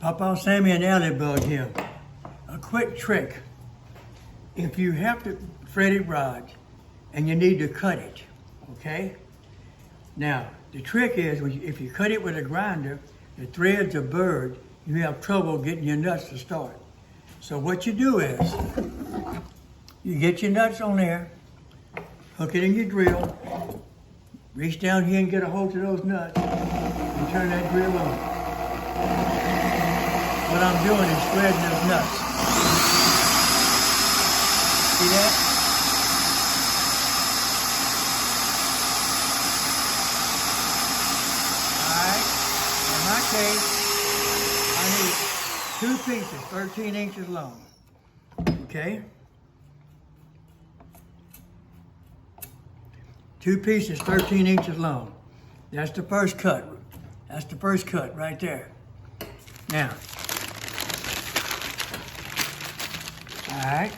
Pawpaw, Sammy, and Alley Bug here. A quick trick. If you have to threaded rod and you need to cut it, okay? Now, the trick is if you cut it with a grinder, the threads are burred, you have trouble getting your nuts to start. So what you do is, you get your nuts on there, hook it in your drill, reach down here and get a hold of those nuts, and turn that drill on. What I'm doing is threading those nuts. See that? Alright, in my case, I need 2 pieces, 13 inches long. Okay? 2 pieces, 13 inches long. That's the first cut. That's the first cut right there. Now, all right.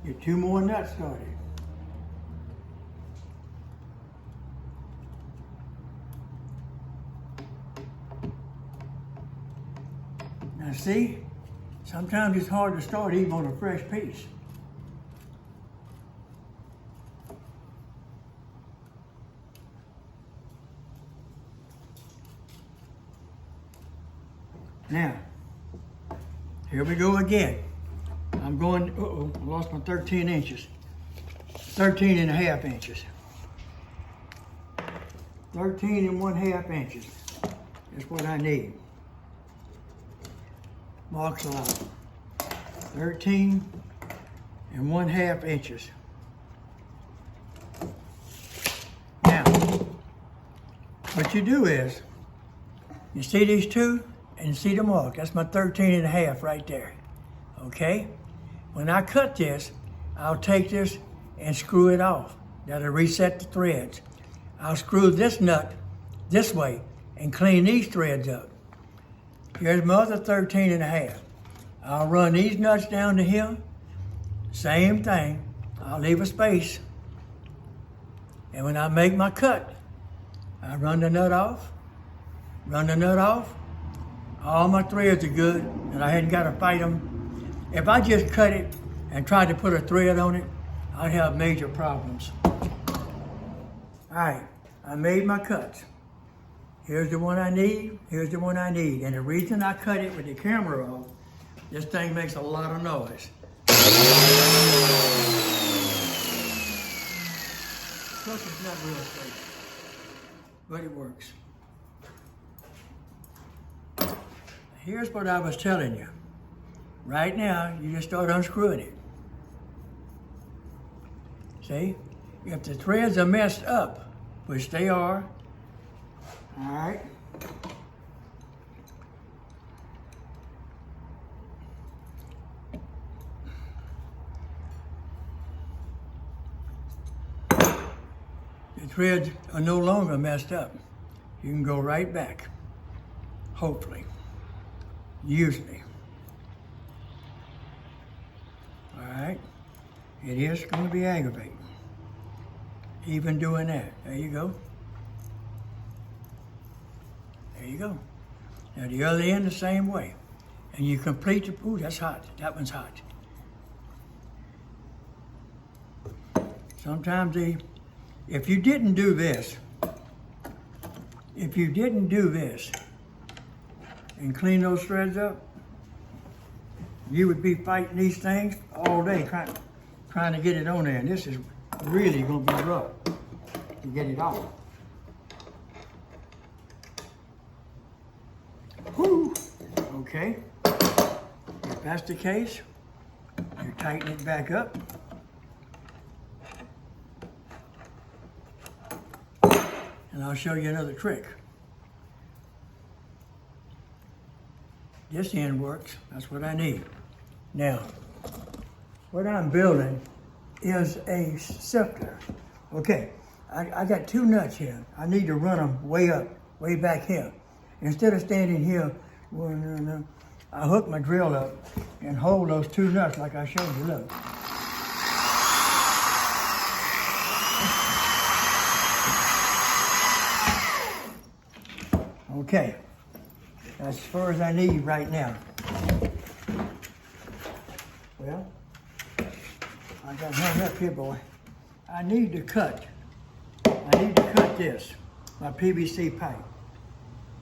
Get 2 more nuts started. Now see, sometimes it's hard to start even on a fresh piece. Now, here we go again. I'm going, I lost my 13 inches. 13 and a half inches. 13 and 1/2 inches. That's what I need. Marks a lot. 13 and 1/2 inches. Now, what you do is, you see these two? And see the mark, that's my 13 and a half right there, okay? When I cut this, I'll take this and screw it off. That'll reset the threads. I'll screw this nut this way and clean these threads up. Here's my other 13 and a half. I'll run these nuts down to here, same thing. I'll leave a space. And when I make my cut, I run the nut off, all my threads are good, and I hadn't got to fight them. If I just cut it and tried to put a thread on it, I'd have major problems. All right, I made my cuts. Here's the one I need, here's the one I need. And the reason I cut it with the camera off, this thing makes a lot of noise. Plus it's not real safe, but it works. Here's what I was telling you. Right now, you just start unscrewing it. See? If the threads are messed up, which they are, all right, the threads are no longer messed up. You can go right back, hopefully. Usually. All right, it is going to be aggravating. Even doing that. There you go. There you go. Now the other end the same way. And you complete the, ooh, that's hot. That one's hot. Sometimes if you didn't do this, and clean those threads up, you would be fighting these things all day trying to get it on there. And this is really gonna be rough to get it off. Whew. Okay, if that's the case, you tighten it back up. And I'll show you another trick. This end works, that's what I need. Now, what I'm building is a sifter. Okay, I got 2 nuts here. I need to run them way up, way back here. Instead of standing here, I hook my drill up and hold those 2 nuts like I showed you, look. Okay, that's as far as I need right now. Well, I got hung up here, boy. I need to cut this, my PVC pipe.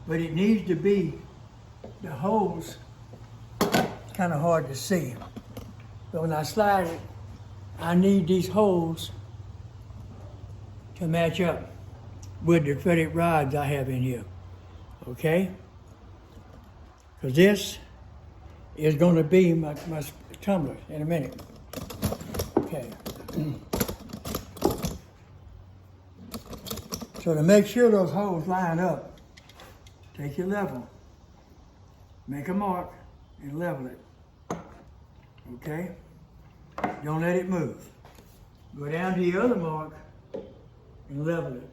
But it needs to be, the holes, kind of hard to see. But when I slide it, I need these holes to match up with the threaded rods I have in here, okay? Because this is going to be my tumbler in a minute. Okay. So to make sure those holes line up, take your level, make a mark, and level it, okay? Don't let it move. Go down to your other mark and level it.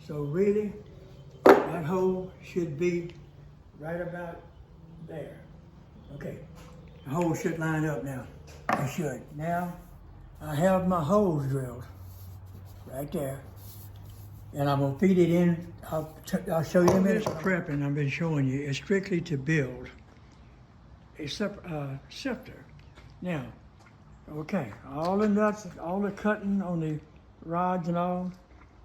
So really, that hole should be right about there. Okay, the hole should line up now. It should. Now, I have my holes drilled right there. And I'm gonna feed it in. I'll show you in a minute. This prepping I've been showing you is strictly to build a sifter. Now, okay, all the nuts, all the cutting on the rods and all,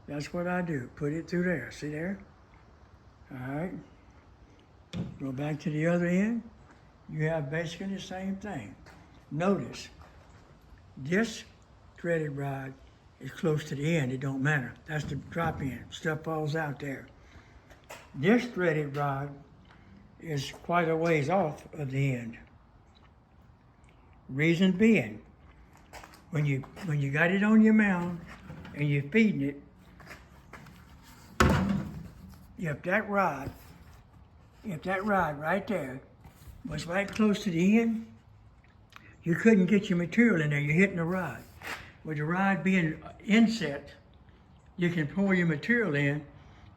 that's what I do. Put it through there, see there? All right, go back to the other end. You have basically the same thing. Notice, this threaded rod is close to the end, it don't matter. That's the drop in, stuff falls out there. This threaded rod is quite a ways off of the end. Reason being, when you got it on your mound and you're feeding it, if that rod right there was right close to the end, you couldn't get your material in there, you're hitting the rod. With the rod being inset, you can pour your material in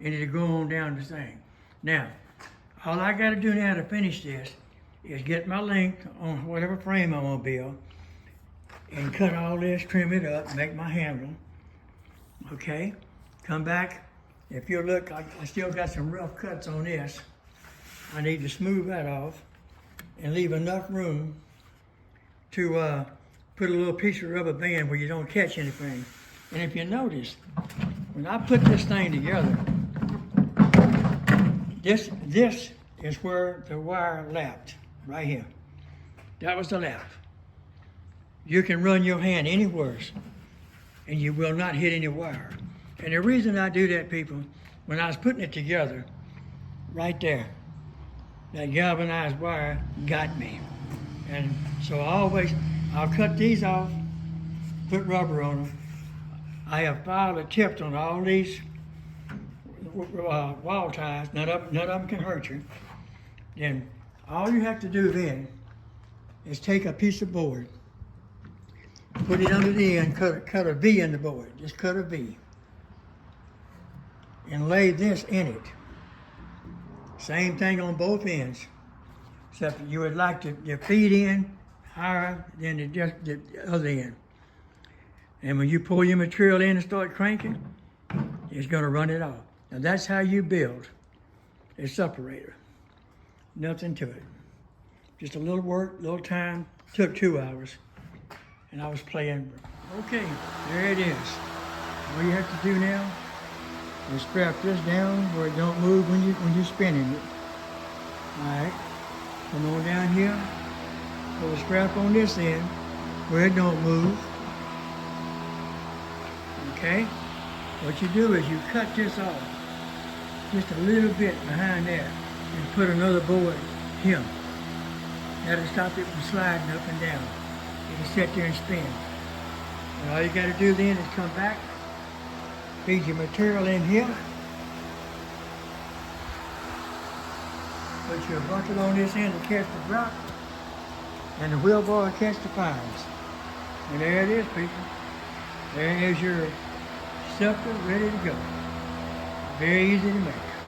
and it'll go on down the thing. Now, all I gotta do now to finish this is get my length on whatever frame I'm gonna build and cut all this, trim it up, make my handle, okay? Come back, if you look, I still got some rough cuts on this. I need to smooth that off and leave enough room to put a little piece of rubber band where you don't catch anything. And if you notice, when I put this thing together, this is where the wire lapped, right here. That was the lap. You can run your hand anywhere and you will not hit any wire. And the reason I do that, people, when I was putting it together, right there, that galvanized wire got me. And so I'll cut these off, put rubber on them. I have filed a tip on all these wall ties. None of them can hurt you. Then all you have to do then is take a piece of board, put it under the end, cut a V in the board. Just cut a V. And lay this in it. Same thing on both ends. Except you would like to feed in higher than the other end. And when you pull your material in and start cranking, it's gonna run it off. Now that's how you build a separator. Nothing to it. Just a little work, little time, took 2 hours. And I was playing. Okay, there it is. All you have to do now is strap this down where it don't move when you're spinning it. All right. Come on down here, put a strap on this end where it don't move. Okay? What you do is you cut this off just a little bit behind there and put another board here. That'll stop it from sliding up and down. It'll sit there and spin. And all you gotta do then is come back, feed your material in here, put your bucket on this end to catch the drop, and the wheelbar will catch the fines. And there it is, people. There is your sifter ready to go. Very easy to make.